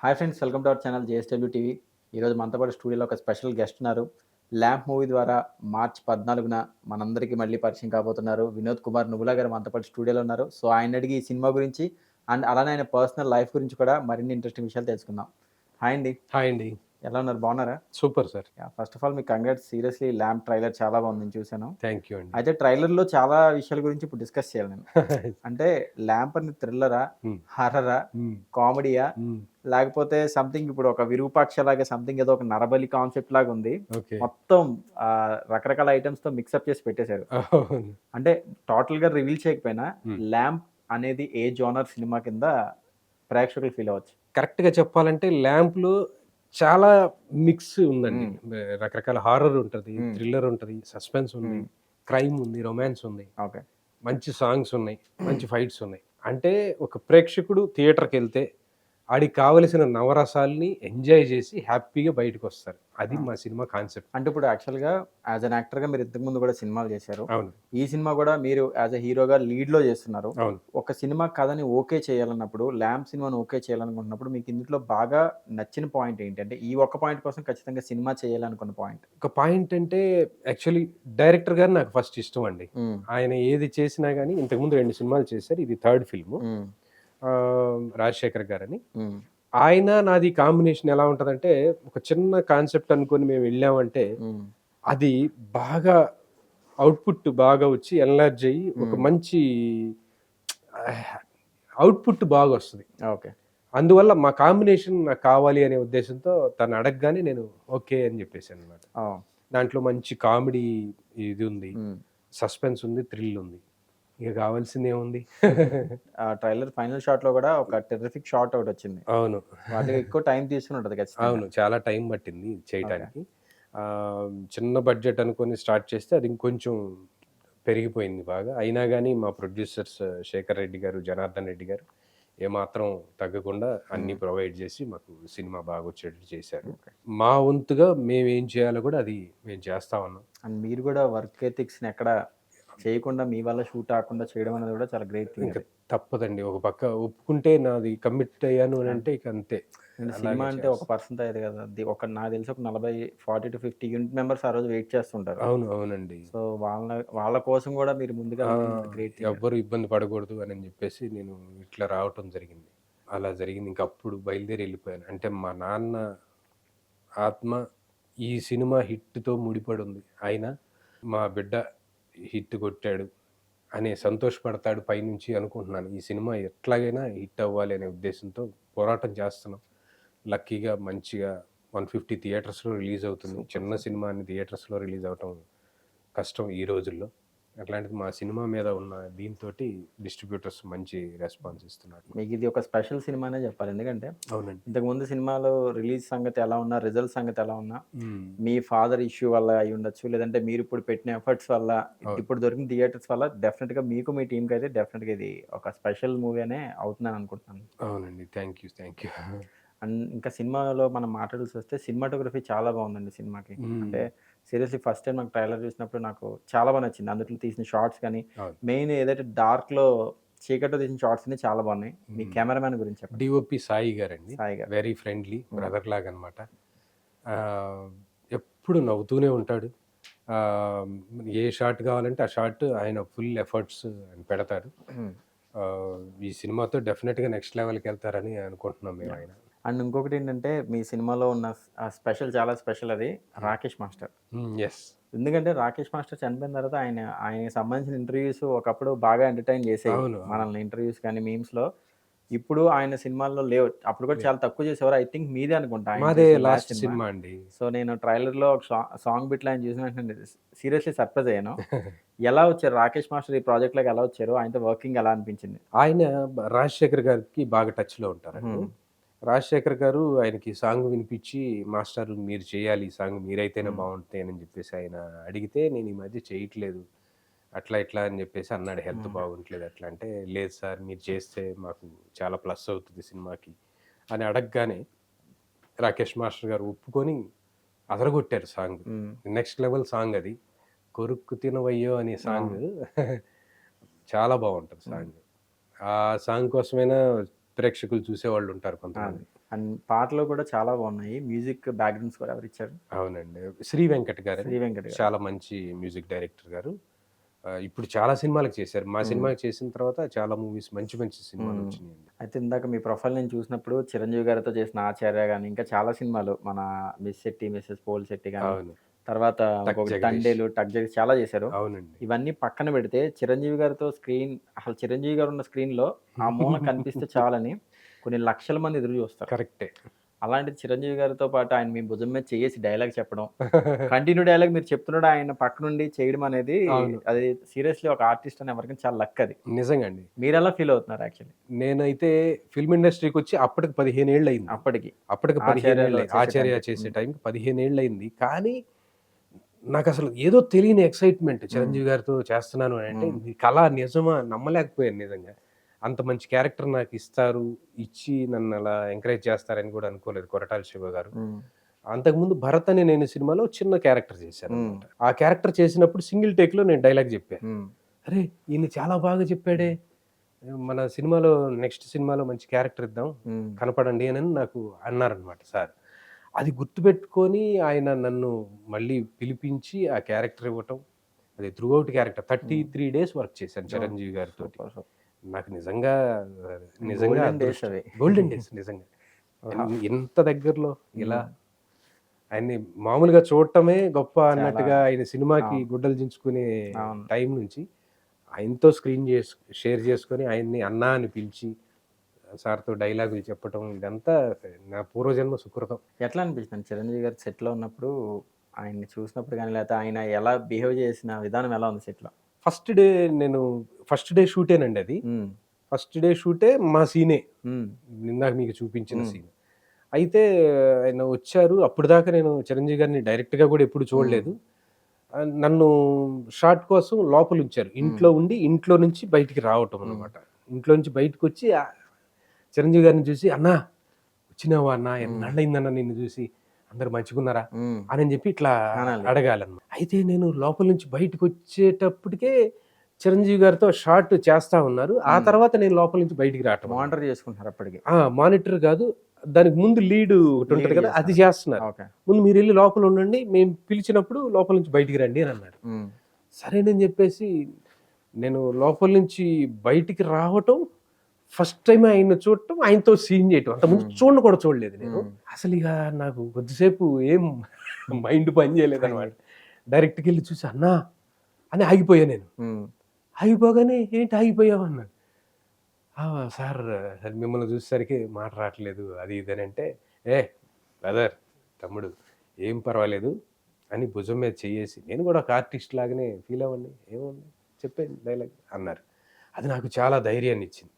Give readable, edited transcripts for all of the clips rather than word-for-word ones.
Hi friends, welcome to our channel JSW TV. ఈరోజు మనతో పాటు స్టూడియోలో ఒక స్పెషల్ గెస్ట్ ఉన్నారు. 'ల్యాంప్' మూవీ ద్వారా మార్చ్ 14న మనందరికీ మళ్ళీ పరిచయం కాబోతున్నారు. వినోద్ కుమార్ నువ్వుల గారు మనతో పాటు స్టూడియోలో ఉన్నారు. సో, ఆయన్ని అడిగి ఈ సినిమా గురించి అండ్ అలానే ఆయన పర్సనల్ లైఫ్ గురించి కూడా మరిన్ని ఇంట్రెస్టింగ్ విషయాలు తెలుసుకుందాం. హాయ్ అండి. హాయ్ అండి. ఎలా ఉన్నారు? బాగున్నారా? Super sir. Yeah! First of all మీకు కంగ్రాట్స్. సీరియస్‌లీ 'ల్యాంప్' ట్రైలర్ చాలా బాగుంది. నేను చూసాను. థ్యాంక్ యూ అండి. అయితే ట్రైలర్‌లో చాలా విషయాల గురించి ఇప్పుడు డిస్కస్ చేయాలి నేను. అంటే 'ల్యాంప్' అనేది థ్రిల్లరా? హ్మ్. హారరా? హ్మ్. కామెడీయా? హ్మ్. లేకపోతే సంథింగ్ ఇప్పుడు ఒక విరూపాక్షలాగా సంథింగ్ ఏదో ఒక నరబలి కాన్సెప్ట్ లాగా ఉంది. ఓకే. మొత్తం రకరకాల ఐటెమ్స్‌తో మిక్సప్ చేసి పెట్టేశారు. అవును. అంటే టోటల్‌గా రివీల్ చేయకపోయినా హ్మ్. 'ల్యాంప్' అనేది ఏ జోనర్ సినిమా కింద ప్రేక్షకులు ఫీల్ అవ్వచ్చు? కరెక్ట్‌గా చెప్పాలంటే 'ల్యాంప్‌లో' చాలా మిక్స్ ఉందండి. హ్మ్. రకరకాల హారర్ ఉంటది, హ్మ్. థ్రిల్లర్ ఉంటది, సస్పెన్స్ ఉంది, హ్మ్. క్రైమ్ ఉంది, రొమాన్స్ ఉంది, ఓకే. మంచి సాంగ్స్ ఉన్నాయి, మంచి ఫైట్స్ ఉన్నాయి. అంటే ఒక ప్రేక్షకుడు థియేటర్‌కెళ్తే ఆడికి కావలసిన నవరసాల్ని ఎంజాయ్ జేసి హ్యాపీగా బయటకొస్తారు. అది ఆ! మా సినిమా కాన్సెప్ట్. అంటే ఇప్పుడు యాక్చువల్‌గా యాస్ ఎన్ యాక్టర్‌గా మీరు ఇంతకు ముందు కూడా సినిమాలు చేశారు. అవును. ఈ సినిమా కూడా మీరు యాస్ ఎ హీరోగా లీడ్‌లో చేస్తున్నారు. అవును. ఒక సినిమా కథని ఓకే చేయాలన్నప్పుడు, 'ల్యాంప్' సినిమాని ఓకే చేయాలనుకుంటున్నప్పుడు మీకు ఇందులో బాగా నచ్చిన పాయింట్ ఏంటి? అంటే ఈ ఒక్క పాయింట్ కోసం ఖచ్చితంగా సినిమా చేయాలనుకున్న పాయింట్? ఒక పాయింట్ అంటే యాక్చువల్లీ డైరెక్టర్ గారు నాకు ఫస్ట్ ఇష్టమండి. హ్మ్. ఆయన ఏది చేసినా గాని ఇంతకుముందు 2 సినిమాలు చేశారు. ఇది థర్డ్ ఫిల్ము. హ్మ్. రాజశేఖర్ గారని. హ్మ్. ఆయన నాది కాంబినేషన్ ఎలా ఉంటదంటే, ఒక చిన్న కాన్సెప్ట్ అనుకోని మేము వెళ్ళామంటే, హ్మ్. అది బాగా ఔట్‌పుట్ బాగా వచ్చి ఎన్‌లార్జ్ అయ్యి ఒక హ్మ్. మంచి ఔట్‌పుట్ బాగొస్తది. ఓకే. అందువల్ల మా కాంబినేషన్ నాకు కావాలి అనే ఉద్దేశంతో తను అడగగానే నేను ఓకే అని జెప్పేసాననమాట. ఓహ్! దాంట్లో మంచి కామెడీ ఇది ఉంది. హ్మ్. సస్పెన్స్ ఉంది. థ్రిల్ ఉంది. ఇక కావాల్సిందేముంది? ఆ ట్రైలర్ ఫైనల్ షాట్‌లో కూడా ఒక టెర్రిఫిక్ షాట్ ఒకటొచ్చింది. అవును. వాటికి ఎక్కువ టైమ్ తీసుకొని ఉంటది ఖచ్చితంగా. అవును. చాలా టైం పట్టింది ఓకే. చేయటానికి. చిన్న బడ్జెట్ అనుకోని స్టార్ట్ చేస్తే అది ఇంకొంచెం పెరిగిపోయింది బాగా. అయినా గాని మా ప్రొడ్యూసర్స్ శేఖర్ రెడ్డి గారు, జనార్దన్ రెడ్డి గారు ఏమాత్రం తగ్గకుండా అన్నీ హ్మ్. ప్రొవైడ్ చేసి మాకు సినిమా బాగొచ్చేటట్టు చేశారు. ఓకే. మా వంతుగా మేమేం చేయాలో కూడా అది మేము చేస్తా ఉన్నాం. అండ్ మీరు కూడా వర్క్ ఎథిక్స్‌ని ఎక్కడ చేయకుండా మీ వల్ల షూట్ ఆకుండా చేయడం అనేది కూడా చాలా గ్రేట్ థింగ్ ఇంక అది. తప్పదండి. ఒక పక్క ఒప్పుకుంటే నాది కమిట్ అయ్యాను అండ్ అనంటే ఇక అంతే. అండ్ సినిమా అలాగే అంటే ఒక చేస్తా. పర్సన్‌తో అయ్యేది కాదు. అది ఒక నాకు తెలిసి ఒక 40-50 యూనిట్ మెంబర్స్ ఆ రోజు వెయిట్ చేస్తుంటారు. అవును. అవునండి. సో, వాళ్ళ కోసం కూడా మీరు ముందుగా ఆ! వెళ్ళడం అనేది గ్రేట్ థింగ్ అది. ఎవ్వరు ఇబ్బంది పడకూడదు అనని జెప్పేసి నేను ఇట్లా రావటం జరిగింది. అలా జరిగింది. ఇంకప్పుడు బయలుదేరి ఎళ్ళిపోయాను. అంటే మా నాన్న ఆత్మ ఈ సినిమా హిట్‌తో ముడిపడుంది. అయినా మా బిడ్డ హిట్ కొట్టాడు అనే సంతోషపడతాడు పైనుంచి అనుకుంటున్నాను. ఈ సినిమా ఎట్లాగైనా హిట్ అవ్వాలి అనే ఉద్దేశంతో పోరాటం చేస్తున్నాం. లక్కీగా మంచిగా 150 థియేటర్స్‌లో రిలీజ్ అవుతుంది. సూపర్. చిన్న సూపర్. సినిమా అని థియేటర్స్‌లో రిలీజ్ అవ్వటం కష్టం ఈ రోజుల్లో. అట్లాంటిది మా సినిమా మీద ఉన్న దీనితోటి డిస్ట్రిబ్యూటర్స్ మంచి రెస్పాన్స్ ఇస్తున్నారు మాకు. మీకిది ఒక స్పెషల్ సినిమానే చెప్పాలి. ఎందుకంటే అవునండి. ఇంతకుముందు సినిమాలో రిలీజ్ సంగతి ఎలా ఉన్నా, రిజల్ట్ సంగతి ఎలా ఉన్నా, హ్మ్. మీ ఫాదర్ ఇష్యూ వల్ల అయ్యుండొచ్చు. లేదంటే మీరిప్పుడు పెట్టిన ఎఫర్ట్స్ వల్ల, అవును. ఇప్పుడు దొరికిన థియేటర్స్ వల్ల డెఫినిట్‌గా మీకు, మీ టీమ్‌కైతే డెఫినిట్‌గా ఇది ఒక స్పెషల్ మూవీ అనే అవుతుందని అనుకుంటున్నాను. అవునండి. Thank you. Thank you. And ఇంకా సినిమాలో మనం మాట్లాడాల్సొస్తే సినిమాటోగ్రఫీ చాలా బావుందండి సినిమాకి. హ్మ్. అంటే సీరియస్‌లీ ఫస్ట్ టైమ్ నాకు ట్రైలర్ చూసినప్పుడు నాకు చాలా బా నచ్చింది. అందులో తీసిన షాట్స్ గాని, అవును. మెయిన్ ఏదైతే డార్క్‌లో చీకట్లో తీసిన షాట్స్ అన్ని చాలా బావున్నాయి. మీ హ్మ్. కెమెరామాన్ గురించి చెప్పండి. డీఓపీ సాయి గారండి. సాయి గారు. వెరీ ఫ్రెండ్లీ హ్మ్. బ్రదర్ లాగనమాట. ఆహ్, ఎప్పుడు నవ్వుతూనే ఉంటాడు. ఆహ్, ఏ షాట్ కావాలంటే ఆ షాట్ ఆయన ఫుల్ ఎఫర్ట్స్ ఆయన పెడతారు. హ్మ్. ఈ సినిమాతో డెఫినిట్‌గా నెక్స్ట్ లెవెల్‌కెళ్తారని అనుకుంటున్నాం మేము యాహ్! ఆయన. అండ్ ఇంకొకటేంటంటే మీ సినిమాలో ఉన్న స్పెషల్ చాలా స్పెషల్ అది హ్మ్. 'రాకేష్ మాస్టర్.' హ్మ్. యెస్. ఎందుకంటే 'రాకేష్ మాస్టర్' చనిపోయిన తర్వాత ఆయనకి సంబంధించిన ఇంటర్వ్యూస్ ఒకప్పుడు బాగా ఎంటర్‌టైన్ చేసేయి. అవును. అవును. మనల్ని ఇంటర్వ్యూస్ కానీ, మీమ్స్‌లో. ఇప్పుడు ఆయన సినిమాల్లో లేవు. అప్పుడు కూడా లే చాలా తక్కువ చేసేవారు. ఐ థింక్ మీదే అనుకుంటా ఆయన మాదే చేసిన లాస్ట్ లాస్ట్ సినిమా. సినిమా అండి. సో, నేను ట్రైలర్‌లో ఒక సాంగ్ బిట్‌లో ఆయన చూసిన వెంటనే సీరియస్‌లీ సర్ప్రైజ్ అయ్యాను. ఎలా వచ్చారు 'రాకేష్ మాస్టర్' ఈ ప్రాజెక్ట్‌లోకి ఎలా వచ్చారు? ఆయనతో వర్కింగ్ ఎలా అనిపించింది? ఆయన రాజశేఖర్ గారికి బాగా టచ్‌లో ఉంటారండి. హ్మ్. రాజశేఖర్ గారు ఆయనకి సాంగ్ వినిపించి, "మాస్టారు మీరు చేయాలి ఈ సాంగ్ మీరైతేనే హ్మ్. బావుంటాయి" అని చెప్పేసి ఆయన అడిగితే, "నేను ఈ మధ్య చేయట్లేదు. అట్లా ఇట్లా" అని చెప్పేసి అన్నాడు. "హెల్త్ హ్మ్. బాగుంటలేదు" అట్లా అంటే, "లేదు సార్ మీరు చేస్తే మాకు చాలా ప్లస్ అవుతది సినిమాకి" అని అడగగానే రాకేష్ మాస్టర్ గారు ఒప్పుకొని అదరగొట్టారు సాంగ్. హ్మ్. నెక్స్ట్ లెవెల్ సాంగ్ అది. 'కొరుక్కు తినవయ్యో' అనే సాంగ్ అవును. చాలా బావుంటది హ్మ్. సాంగ్. ఆ సాంగ్ కోసమైనా ప్రేక్షకులు చూసేవాళ్ళుంటారు అది. కొంతమంది. అండ్ పాటలు కూడా చాలా బాగున్నాయి. మ్యూజిక్ బ్యాక్గ్రౌండ్స్ కూడా ఎవరు ఇచ్చారు? అవునండి. శ్రీ వెంకట్ గారని శ్రీ వెంకట్ గారు. చాలా మంచి మ్యూజిక్ డైరెక్టర్ గారు. ఇప్పుడు చాలా సినిమాలకు చేశారు. మా సినిమాకి చేసిన తర్వాత చాలా మూవీస్ మంచి మంచి సినిమాలు హ్మ్. వచ్చినాయండి. అయితే ఇందాక మీ ప్రొఫైల్ నేను చూసినప్పుడు చిరంజీవి గారితో చేసిన 'ఆచార్య' గాని, ఇంకా చాలా సినిమాలు మన 'మిస్ శెట్టి మిసెస్ పోలిశెట్టి' గాని, అవును. తర్వాత 'టక్ ఇంకొకటి జగదీష్' 'తండేలు', 'టక్ జగదీష్' చాలా చేశారు. అవునండి. ఇవన్నీ పక్కన పెడితే చిరంజీవి గారితో అసలు చిరంజీవి గారు ఉన్న స్క్రీన్‌లో ఆ మూల కనిపిస్తే చాలని కొన్ని లక్షల మంది ఎదురు చూస్తారు. కరెక్టే. అలాంటిది చిరంజీవి గారితో పాటు ఆయన మీ భుజం మీద చెయ్యేసి డైలాగ్ చెప్పడం, కంటిన్యూ డైలాగ్ మీరు చెప్తున్నాడు ఆయన పక్కనుండి చేయడం అనేది అవును. అది సీరియస్‌లీ ఒక ఆర్టిస్ట్ అని ఎవరికైనా చాలా లక్ అది. నిజంగా అండి. మీరెలా ఫీల్ అవుతున్నారు యాక్చువల్లీ? నేనైతే ఫిల్మ్ ఇండస్ట్రీకొచ్చి అప్పటికి 15 ఏళ్లయింది. అప్పటికి. అప్పటికి 15 ఆచార్యలో ఏళ్ళయి. చేసే 'ఆచార్య' టైంకి. చేసే హ్మ్. టైంకి 15 ఏళ్లయింది. కానీ నాకసలు ఏదో తెలియని ఎక్సైట్‌మెంట్ హ్మ్. 'చిరంజీవి' గారితో చేస్తున్నాను అనంటే హ్మ్. ఇది కల నిజమా నమ్మలేకపోయాను నిజంగా. అంత మంచి క్యారెక్టర్ నాకిస్తారు, ఇచ్చి నన్నలా ఎంకరేజ్ చేస్తారని గూడా అనుకోలేదు 'కొరటాల శివ' గారు. హ్మ్. అంతకుముందు 'భరత్ అనే నేను' సినిమాలో చిన్న క్యారెక్టర్ హ్మ్. చేశాననమాట. ఆ క్యారెక్టర్ చేసినప్పుడు సింగిల్ టేక్‌లో నేను డైలాగ్ జెప్పా. హ్మ్. అరే! ఈయన చాలా బాగా చెప్పాడే! మన సినిమాలో నెక్స్ట్ సినిమాలో మంచి క్యారెక్టర్ ఇద్దాం. హ్మ్. కనపడండి అనని నాకు అన్నారనమాట సార్. అది గుర్తుపెట్టుకొని ఆయన నన్ను మళ్ళీ పిలిపించి ఆ క్యారెక్టర్ ఇవ్వటం. అది త్రూ ఔట్ క్యారెక్టర్. హ్మ్. 33 డేస్ వర్క్ చేశాను ఓహ్! చిరంజీవి గారితోటి. సూపర్. సూపర్. నాకు నిజంగా నిజంగా గోల్డెన్ డేస్ అదృష్టం. అవి. గోల్డెన్ డేస్ నిజంగా. వావ్! ఇంత దగ్గరలో ఇలా హ్మ్. ఆయన్ని మామూలుగా చూడటమే గొప్ప చాలా అన్నట్టుగా ఆయన సినిమాకి అవును. గుడ్డలు దించుకునే అవును. టైం నుంచి ఆయనతో స్క్రీన్ షేర్ చేసుకొని ఆయన్ని అన్నా అని పిలిచి సార్‌తో డైలాగులు చెప్పటం ఇదంతా నా పూర్వజన్మ సుకృతం. ఎట్లా అనిపించిందండి చిరంజీవి గారు సెట్‌లో ఉన్నప్పుడు ఆయన్ని చూసినప్పుడు గాని, లేకపోతే ఆయన ఎలా బిహేవ్ చేసిన విధానం ఎలా ఉంది సెట్‌లో? ఫస్ట్ డే నేను ఫస్ట్ డే షూటేనండి అది. హ్మ్. ఫస్ట్ డే షూటే మా సీనే. హ్మ్. ఇందాక మీకు చూపించిన హ్మ్. సీన్. అయితే ఆయన వచ్చారు. అప్పటిదాకా నేను చిరంజీవి గారిని డైరెక్ట్‌గా గూడా ఎప్పుడు హ్మ్. చూడలేదు. నన్ను షాట్ కోసం లోపలుంచారు. హ్మ్. ఇంట్లో ఉండి ఇంట్లో నుంచి బయటికి రావటం హ్మ్. అన్నమాట. ఇంట్లో నుంచి బయటకొచ్చి చిరంజీవి గారిని చూసి "అన్నా వచ్చినావా అన్నా? హ్మ్. ఎన్నాళ్ళయిందన్నా నిన్ను చూసి? అందరూ మంచిగున్నారా?" హ్మ్. అని చెప్పి ఇట్లా అనాలి. అడగాలన్నమాట. అయితే నేను లోపల నుంచి బయటకొచ్చేటప్పటికే చిరంజీవి గారితో షాట్ చేస్తా ఉన్నారు. ఆ హ్మ్. తర్వాత నేను లోపల నుంచి బయటికి రావటం అన్నమాట. మానిటర్ చేసుకుంటున్నారు అప్పటికి. మానిటర్ గాదు. దానికి ముందు లీడ్ లీడ్ ఒకటుంటది కదా! అది చేస్తున్నారు. చేస్తున్నారు. ఓకే. ముందు మీరెళ్లి లోపల ఉండండి. మేము పిలిచినప్పుడు లోపల నుంచి బయటికి రండి అని అన్నారు. హ్మ్. సరేనని చెప్పేసి నేను లోపల నుంచి బయటికి రావటం, ఫస్ట్ టైమ్ ఆయన్ని చూడటం, ఆయనతో సీన్ చేయటం. అంతకుముందు హ్మ్. చూడను కూడా చూడలేదు నేను. హ్మ్. అసలిగ నాకు కొద్దిసేపు ఏం మైండ్ పని చేయలేదనమాట. అయ్యో! డైరెక్ట్‌గెళ్లి చూసి "అన్నా" అని ఆగిపోయా నేను. హ్మ్. ఆగిపోగానే "ఏంటి ఆగిపోయావు" అన్నాడు. "ఆ! సార్ అసలు మిమ్మల్ని చూసేసరికి మాట రాట్లేదు" అది ఇది అనంటే, "ఏ బ్రదర్ తమ్ముడు ఏం పర్వాలేదు" అని భుజం మీద చెయ్యేసి, "నేను కూడా ఒక ఆర్టిస్ట్ లాగానే ఫీల్ అవ్వండి. ఏముంది చెప్పేయండి డైలాగ్" అన్నారు. అది నాకు చాలా ధైర్యాన్నిచ్చింది.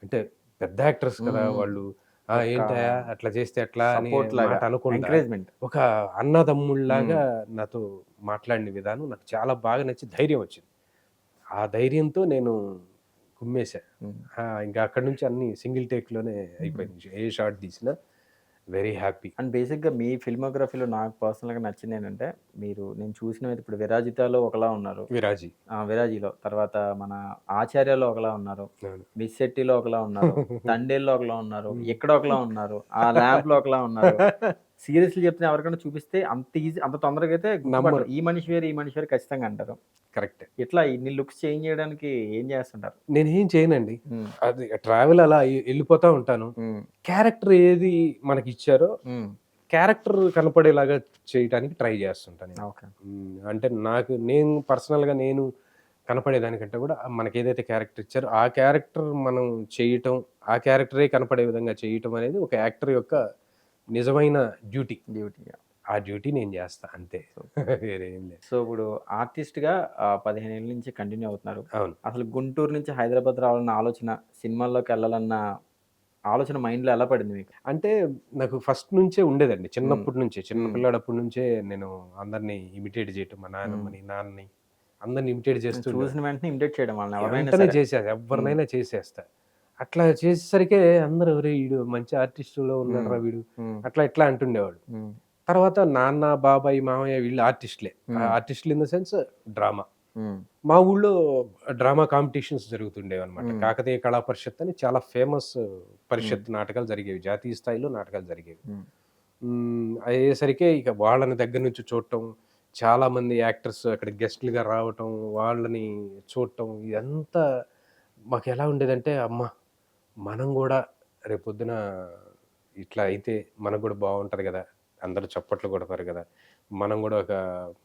అంటే పెద్ద యాక్టర్స్ కదా! హ్మ్. వాళ్ళు ఒక "ఏంటయ్యా అట్లా చేస్తే ఎట్లా" అనే సపోర్ట్ మాట లాగా అనకుండా, ఎంకరేజ్‌మెంట్. ఒక అన్నదమ్ముడిలాగా హ్మ్. నాతో మాట్లాడిన విధానం నాకు చాలా బాగా నచ్చి ధైర్యం వచ్చింది. ఆ ధైర్యంతో నేను కుమ్మేశా. హ్మ్. ఇంకా అక్కడి నుంచి అన్నీ సింగిల్ టేక్‌లోనే హుహు. అయిపోయింది. ఏ షాట్ తీసినా వెరీ హ్యాపీ. అండ్ బేసిక్‌గా మీ ఫిల్మోగ్రఫీలో నాకు పర్సనల్‌గా నచ్చిందేంటంటే, నేను చూసినవైతే ఇప్పుడు 'విరాజితలో' ఒకలా ఉన్నారు. 'విరాజి' 'విరాజిలో' తర్వాత మన 'ఆచార్యలో' ఒకలా ఉన్నారు. అవును. 'మిస్ శెట్టిలో' ఒకలా ఉన్నారు. 'తండేల్లో' ఒకలా ఉన్నారు. హ్మ్. 'ఇక్కడ' ఒకలా ఉన్నారు. 'ల్యాంప్‌లో' ఒకలా ఉన్నారు. సీరియస్‌లీ చెప్తున్నా ఎవరికైనా చూపిస్తే అంత తొందరగా అయితే గుర్తుపట్టరు. నమ్మరు. ఈ మనిషి వేరు, ఈ మనిషి వేరు ఖచ్చితంగా అంటారు. కరెక్టే. ఇట్లా ఇన్ని లుక్స్ చేంజ్ చేయడానికి ఏం చేస్తుంటారు? నేనేం చేయనండి. హ్మ్. అది ట్రావెల్ అలా ఎళ్ళిపోతా ఉంటాను. హ్మ్. క్యారెక్టర్ ఏది మనకిచ్చారో, హ్మ్. క్యారెక్టర్ కనపడేలాగా చేయటానికి ట్రై చేస్తుంటా నేను. ఓకే. అంటే నేను పర్సనల్‌గా నేను కనపడేదానికంటే కూడా మనకేదైతే క్యారెక్టర్ ఇచ్చారో, ఆ క్యారెక్టర్ మనం చేయటం, ఆ క్యారెక్టరే కనపడే విధంగా చేయటం అనేది ఒక యాక్టర్ యొక్క నిజమైన డ్యూటీ. డ్యూటీగా. ఆ డ్యూటీ నేను చేస్తా అంతే. సూపర్. వేరే ఏం లేదు. సో, ఇప్పుడు ఆర్టిస్ట్‌గా 15 ఏళ్ల నుంచి కంటిన్యూ అవుతున్నారు. అవును. అసలు గుంటూరు నుంచి హైదరాబాద్ రావాలన్న ఆలోచన, సినిమాల్లోకెళ్ళాలన్న ఆలోచన మైండ్‌లో ఎలా పడింది మీకు? అంటే నాకు ఫస్ట్ నుంచే ఉండేదండి. హ్మ్. చిన్నప్పటి నుంచే, చిన్న హ్మ్. పిల్లాడప్పటి నుంచే నేను అందరిని ఇమిటేట్ చేయటం. మా హ్మ్. నానమ్మని, నాన్నని అందరిని ఇమిటేట్ చేస్తూ చూసిన ఉండేవాడిని. వెంటనే ఇమిటేట్ చేయడం వాళ్ళని ఎవరినైనా వెంటనే సరే. చేసేది. హ్మ్. ఎవ్వరినైనా చేసేస్తా. అట్లా చేసేసరికే అందరూ "ఒరేయ్! ఈడు మంచి ఆర్టిస్ట్‌లో హ్మ్. ఉన్నాడురా వీడు" హ్మ్. అట్లా ఇట్లా అంటుండేవాళ్ళు. హ్మ్. తర్వాత నాన్న, బాబాయ్, మామయ్య వీళ్ళు ఆర్టిస్ట్‌లే. హ్మ్. ఆర్టిస్ట్‌లు ఇన్ ద సెన్స్ డ్రామా. హ్మ్. మా ఊళ్ళో డ్రామా కాంపిటీషన్స్ జరుగుతుండేవన్నమాట. హ్మ్. కాకతీయ కళా పరిషత్ అని చాలా ఫేమస్ హ్మ్. పరిషత్ నాటకాలు జరిగేవి. జాతీయ స్థాయిలో నాటకాలు జరిగేవి. హ్మ్. అయ్యేసరికే ఇక వాళ్ళని దగ్గర నుంచి చూడటం, చాలామంది యాక్టర్స్ అక్కడ గెస్ట్‌లుగా రావటం, వాళ్ళని చూడటం ఇదంతా మాకెలా ఉండేదంటే, అమ్మ! మనం గూడా రేపొద్దున ఇట్లా అయితే మనకు గూడా బావుంటది గదా! అందరూ చప్పట్లు కొడతారు గదా! మనం గూడా ఒక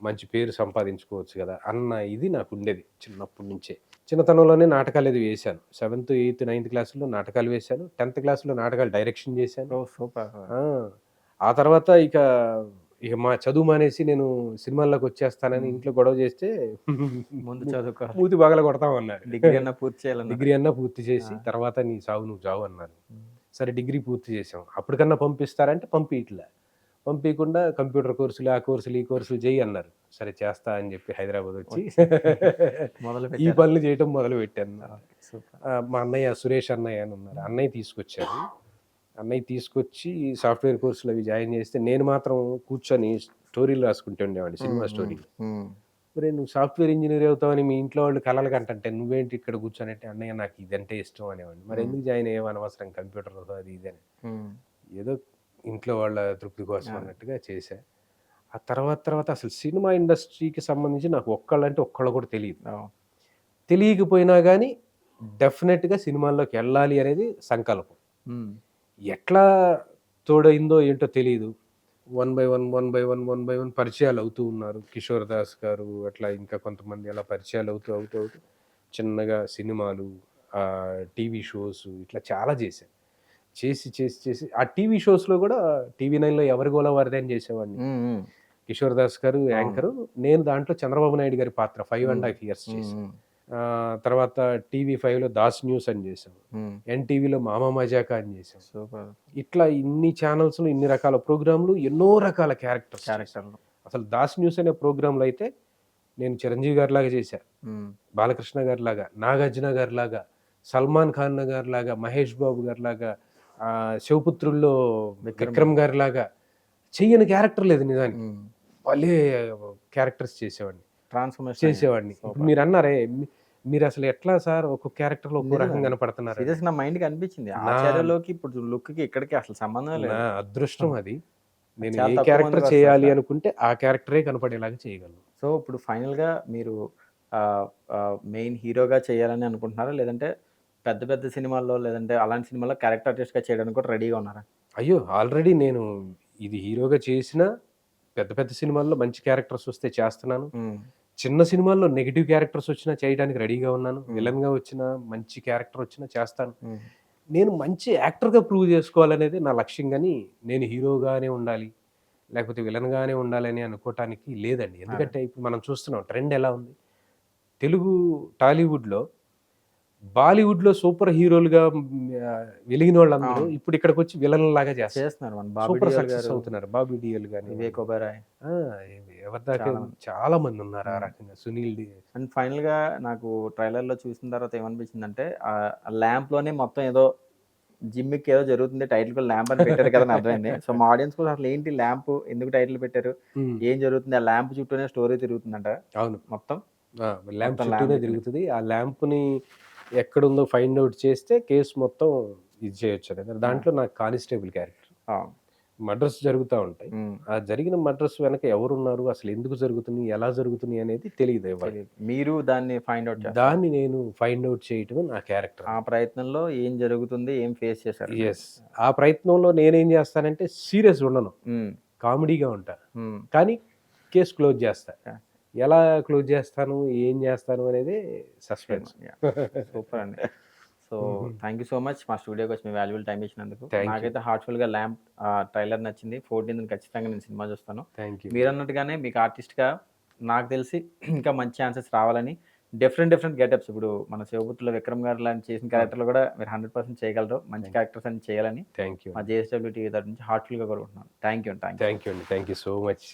మంచి పేరు సంపాదించుకోవచ్చు గదా! అన్న ఇది నాకుండేది చిన్నప్పటి నుంచే. చిన్నతనంలోనే నాటకాలది వేశాను. సెవెంత్, ఎయిత్, నైన్త్ క్లాస్‌లో నాటకాలు వేశాను. 10థ్ క్లాస్‌లో నాటకాలు డైరెక్షన్ జేశాను. ఓహ్! సూపర్. ఆ! ఆ తర్వాత ఇక మా చదువు మానేసి నేను సినిమాల్లోకొచ్చేస్తానని హ్మ్. ఇంట్లో గొడవ జేస్తే ముందు చదువుకోవాలి. మూతి పగలగొడతామన్నారు. డిగ్రీ అన్నా పూర్తి చేయాలన్నారు. డిగ్రీ అన్నా పూర్తి ఆ! చేసి తర్వాత నీ సావు నువ్వు చావు అన్నారు. హ్మ్. సరే డిగ్రీ పూర్తి చేసాం. అప్పటికన్నా పంపిస్తారంటే పంపియట్లే. పంపియకుండా కంప్యూటర్ కోర్సులు, ఆ కోర్సులు, ఈ కోర్సులు చెయ్యి అన్నారు. సరే చేస్తా అని చెప్పి హైదరాబాదొచ్చి వచ్చి ఈ మొదలుపెట్టారా? పనులు చేయటం మొదలుపెట్టానన్నమాట. ఓకే. సూపర్. మా అన్నయ్య సురేష్ అన్నయ్య అని ఉన్నారు. హ్మ్. అన్నయ్య తీసుకొచ్చారు. అన్నయ్య తీసుకొచ్చి సాఫ్ట్‌వేర్ కోర్సులు అవి జాయిన్ చేస్తే నేను మాత్రం కూర్చొని స్టోరీలు రాసుకుంటూ ఉండేవాడిని. హ్మ్. సినిమా హ్మ్. స్టోరీలు. హ్మ్. ఒరేయ్! నువ్వు సాఫ్ట్‌వేర్ ఇంజినీర్ అవుతావని మీ ఇంట్లో వాళ్ళు కలలు కంటుంటే నువ్వేంటి ఇక్కడ కూర్చొనంటే, అన్నయ్య నాకు ఇదంటే ఇష్టం అనేవాడిని. హ్మ్. మరెందుకు జాయిన్ అయ్యావు అనవసరం కంప్యూటర్ అది ఇది అని. హ్మ్. ఏదో ఇంట్లో వాళ్ళ తృప్తి కోసం అదే. అన్నట్టుగా చేశా. ఆ తర్వాత అసలు సినిమా ఇండస్ట్రీకి సంబంధించి నాకు ఒక్కళ్ళంటే ఒక్కళ్ళు కూడా తెలీదు. ఓహ్! తెలియకపోయినా గానీ డెఫినెట్‌గా సినిమాల్లోకెళ్ళాలి అనేది సంకల్పం. హ్మ్. ఎట్లా తోడయిందో ఏంటో తెలీదు. One by one, one by one, one by one పరిచయాలవుతూ ఉన్నారు. 'కిషోర్ దాస్' గారు అట్లా ఇంకా కొంతమంది అలా పరిచయాలవుతూ చిన్నగా సినిమాలు, టీవీ షోస్ ఇట్లా చాలా చేశా. చేసి ఆ టీవీ షోస్‌లో గూడా టీవీ నైన్‌లో 'ఎవరి గోల వారిదే' అని చేసేవాడిని. హ్మ్. హ్మ్. 'కిషోర్ దాస్' గారు అవును. యాంకరు. నేను దాంట్లో చంద్రబాబు నాయుడు గారి పాత్ర 5 హ్మ్. ½ ఇయర్స్ హ్మ్. చేశా. హ్మ్. తర్వాత టీవీ5లో 'దాస్ న్యూస్' అని చేశాం. హ్మ్. ఎన్‌టీవీలో 'మామ మజాకా' అని చేశాం. సూపర్. ఇట్లా ఇన్ని ఛానల్స్‌లో ఇన్ని రకాల ప్రోగ్రామ్‌లు, ఎన్నో రకాల క్యారెక్టర్స్ చేశా. క్యారెక్టర్‌లో. అసలు 'దాస్ న్యూస్' అనే ప్రోగ్రామ్‌లో అయితే నేను చిరంజీవి గారిలాగా చేశా. హ్మ్. బాలకృష్ణ గారిలాగా, నాగార్జున గారిలాగా, సల్మాన్ ఖాన్ గారిలాగా, మహేష్ బాబు గారిలాగా, 'శివపుత్రుల్లో' విక్రమ్. విక్రమ్ గారిలాగా చెయ్యని క్యారెక్టర్ లేదు నిజానికి. హ్మ్. భలే క్యారెక్టర్స్ చేసేవాడిని. ట్రాన్స్‌ఫర్మేషన్ అయ్యారు. చేసేవాడిని. ఇప్పుడు సూపర్. మీరన్నారే మీరసలు ఎట్లా సార్ ఒక్కో క్యారెక్టర్‌లో ఒక్కో నిజమే. రకంగా కనపడుతున్నారని. సీరియస్‌గా నా మైండ్‌కి అనిపించింది. నా 'ఆచార్యలోకి' ఇప్పుడు లుక్‌కి ఇక్కడికి అసలు సంబంధమే నా లేదు. అదృష్టం అది. అది నేను చాలా ఏ తక్కువ క్యారెక్టర్ చేయాలి మందికొస్తదట్లా. అనుకుంటే ఆ క్యారెక్టరే కనపడేలాగా చేయగలను. సో, ఇప్పుడు ఫైనల్‌గా మీరు మెయిన్ హీరోగా చేయాలని అనుకుంటున్నారా? లేదంటే పెద్ద పెద్ద సినిమాల్లో లేదంటే అలాంటి సినిమాల్లో క్యారెక్టర్ ఆర్టిస్ట్‌గా చేయడానికి కూడా రెడీగా ఉన్నారా? అయ్యో! ఆల్రెడీ నేను ఇది హీరోగా చేసినా పెద్ద పెద్ద సినిమాల్లో మంచి క్యారెక్టర్స్ వస్తే చేస్తున్నాను. హ్మ్. చిన్న సినిమాల్లో నెగెటివ్ క్యారెక్టర్స్ వచ్చినా చేయడానికి రెడీగా ఉన్నాను. హ్మ్. విలన్‌గా వచ్చినా, మంచి క్యారెక్టర్ వచ్చినా చేస్తాను. హ్మ్. నేను మంచి యాక్టర్‌గా ప్రూవ్ చేసుకోవాలనేది నా లక్ష్యం గాని, నేను హీరోగానే ఉండాలి, లేకపోతే విలన్‌గానే ఉండాలని అనుకోటానికి లేదండి. అదే. ఎందుకంటే ఇప్పుడు మనం చూస్తున్నాం ట్రెండ్ ఎలా ఉంది. తెలుగు టాలీవుడ్‌లో, బాలీవుడ్‌లో సూపర్ హీరోలుగా వెలిగినోళ్ళందరూ అవును. ఇప్పుడు ఇక్కడికొచ్చి విలన్‌లాగా చేస్తున్నారు. చేస్తున్నారు. మన 'బాబీ సూపర్ డియోల్' సక్సెస్ గారు, అవుతున్నారు. 'బాబీ డియోల్' 'వివేక్ గానివ్వండి. ఒబెరాయ్' ఆ! ఎవరిదాకా చాలా మంది. చాలా మందున్నారు ఆ హ్మ్. రకంగా. 'సునీల్ అండ్ ఫైనల్‌గా నాకు ట్రైలర్‌లో చూసిన తర్వాత ఏమనిపించిందంటే ఆ ల్యాంప్‌లోనే మొత్తం ఏదో జిమ్మిక్కి ఏదో జరుగుతుంది. టైటిల్ కూడా ల్యాంప్ అని పెట్టారు కదా! అని అర్థమైంది. సో, మా ఆడియన్స్ కూడా అసలు ఏంటి ల్యాంప్ ఎందుకు టైటిల్ పెట్టారు? హ్మ్. ఏం జరుగుతుంది? ఆ ల్యాంప్ చుట్టూనే స్టోరీ తిరుగుతుందంటారా? అవును. మొత్తం? ఆ! ల్యాంప్ మొత్తం ల్యాంప్ చుట్టూనే చుట్టూనే. తిరుగుతది. ఆ ల్యాంప్‌ని ఎక్కడుందో ఫైండ్ ఔట్ చేస్తే కేస్ మొత్తం ఇది చేయొచ్చని. ఆ! దాంట్లో నాకు కానిస్టేబుల్ క్యారెక్టర్. అవును. మర్డర్స్ జరుగుతా ఉంటాయి. హ్మ్. ఆ జరిగిన మర్డర్స్ వెనక ఎవరున్నారు? అసలెందుకు జరుగుతున్నాయి? ఎలా జరుగుతున్నాయి? అనేది తెలీదు ఎవరికీ. తెలీదు. మీరు దాన్ని ఫైండ్ ఔట్ చేస్తారు. దాన్ని నేను ఫైండ్ ఔట్ చేయటమే నా క్యారెక్టర్ ఆ అన్నమాట. ప్రయత్నంలో ఏం జరుగుతుంది? ఏం ఫేస్ చేశారనేది. యెస్. ఆ ప్రయత్నంలో నేనేం జేస్తానంటే సీరియస్‌గా ఉండను. హ్మ్. కామెడీగా ఉంటా. హ్మ్. కానీ కేస్ క్లోజ్ జేస్తా. యాహ్! ఎలా క్లోజ్ జేస్తాను? ఏం జేస్తాను? అనేదే సినిమా. సస్పెన్స్. యాహ్! సూపర్ అండి. సో, హుహు. థాంక్ యూ సో మచ్ మా స్టూడియోకొచ్చి మీ వాల్యుబుల్ టైమ్ ఇచ్చినందుకు. Thank you. నాకైతే హార్ట్‌ఫుల్‌గా ల్యాంప్ ట్రైలర్ నచ్చింది. 14థ్ ఖచ్చితంగా నేను సినిమా చూస్తాను. Thank you. మీరన్నట్టుగానే మీకు ఆర్టిస్ట్‌గా నాకు తెలిసి ఇంకా మంచి ఛాన్సెస్ రావాలని డిఫరెంట్ డిఫరెంట్ గెటప్స్ ఇప్పుడు మన 'శివపుత్రుల' విక్రమ్ గారు లాంటి చేసిన అవును. క్యారెక్టర్‌లు కూడా మీరు 100% చేయగలరు. మంచి థాంక్ క్యారెక్టర్స్ అన్ని చేయాలని థాంక్ యూ మా అండి. జేఎస్‌డబ్ల్యూ టీవీ తరపు నుంచి హార్ట్‌ఫుల్‌గా కోరుకుంటున్నాను. థాంక్ యూ అండి. Thank you so thank much. You అండి. Thank you so much.